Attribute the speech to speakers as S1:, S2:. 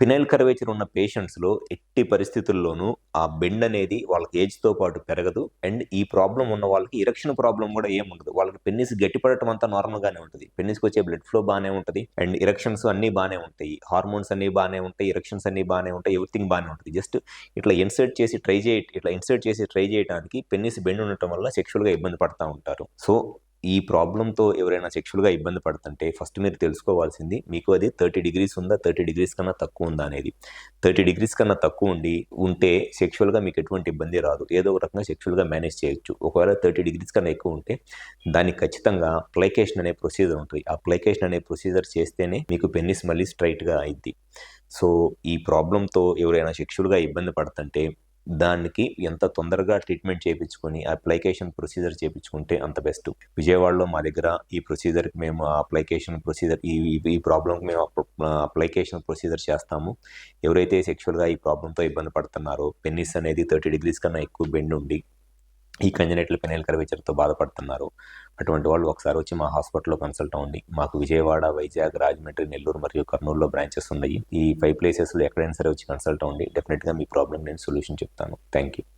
S1: Penile curvature ఉన్న పేషెంట్స్‌లో ఎట్టి పరిస్థితుల్లోనూ ఆ బెండ్ అనేది వాళ్ళకి ఏజ్‌తో పాటు పెరగదు. అండ్ ఈ ప్రాబ్లమ్ ఉన్న వాళ్ళకి ఇరెక్షన్ ప్రాబ్లమ్ గూడా ఏముండదు. వాళ్ళకి పెన్నిస్ గట్టిపడటం అంతా నార్మల్‌గానే ఉంటది. పెన్నిస్‌కొచ్చే బ్లడ్ ఫ్లో బానే ఉంటది. అండ్ ఇరెక్షన్స్ అన్నీ బానే ఉంటాయి. హార్మోన్స్ అన్నీ బానే ఉంటాయి. ఇరెక్షన్స్ అన్నీ బానే ఉంటాయి. ఎవ్రీథింగ్ బానే ఉంటది. జస్ట్ ఇట్లా ఇన్సర్ట్ చేసి ట్రై చేయటానికి పెన్నిస్ బెండ్ ఉండటం వల్ల సెక్సువల్‌గా ఇబ్బంది పడతా ఉంటారు. సో, ఈ ప్రాబ్లమ్‌తో ఎవరైనా సెక్సువల్‌గా ఇబ్బంది పడుతుంటే ఫస్ట్ మీరు తెలుసుకోవాల్సింది మీకు అది 30 డిగ్రీస్ ఉందా? 30 డిగ్రీస్ కన్నా తక్కువ ఉందా అనేది. 30 డిగ్రీస్ కన్నా తక్కువ ఉంటే సెక్సువల్‌గా మీకు ఎటువంటి ఇబ్బంది రాదు. ఏదో ఒక రకంగా సెక్సువల్‌గా మేనేజ్ చేయొచ్చు. ఒకవేళ 30 డిగ్రీస్ కన్నా ఎక్కువ ఉంటే దానికి ఖచ్చితంగా ప్లైకేషన్ అనే ప్రొసీజర్ ఉంటది. ఆ ప్లైకేషన్ అనే ప్రొసీజర్ చేస్తేనే మీకు పెన్నిస్ మళ్ళీ స్ట్రెయిట్‌గా అయిద్ది. సో, ఈ ప్రాబ్లమ్‌తో ఎవరైనా సెక్సువల్‌గా ఇబ్బంది పడుతుంటే దానికి ఎంత తొందరగా ట్రీట్మెంట్ చేపించుకొని అప్లికేషన్ ప్రొసీజర్ చేపించుకుంటే అంత బెస్ట్. విజయవాడలో మా దగ్గర ఈ ప్రొసీజర్‌కి మేము అప్లికేషన్ ప్రొసీజర్ ఈ ఈ ఈ ప్రాబ్లమ్‌కి మేము అప్లికేషన్ ప్రొసీజర్ చేస్తాము. ఎవరైతే సెక్సువల్‌గా ఈ ప్రాబ్లమ్‌తో ఇబ్బంది పడుతున్నారో, పెన్నిస్ అనేది 30 డిగ్రీస్ కన్నా ఎక్కువ బెండ్ ఉండి, ఈ కంజనైటల్ పినైల్ కర్వేచర్‌తో బాధపడుతున్నారో, అటువంటి వాళ్ళు ఒకసారి వచ్చి మా హాస్పిటల్‌లో కన్సల్ట్ అవ్వండి. మాకు విజయవాడ, వైజాగ్, రాజమండ్రి, నెల్లూరు మరియు కర్నూలులో బ్రాంచెస్ ఉన్నాయి. ఈ 5 ప్లేసెస్‌లో ఎక్కడైనా సరే వచ్చి కన్సల్ట్ అవ్వండి. డెఫినిట్‌గా మీ ప్రాబ్లమ్‌కి నేను సొల్యూషన్ చెప్తాను. Thank you.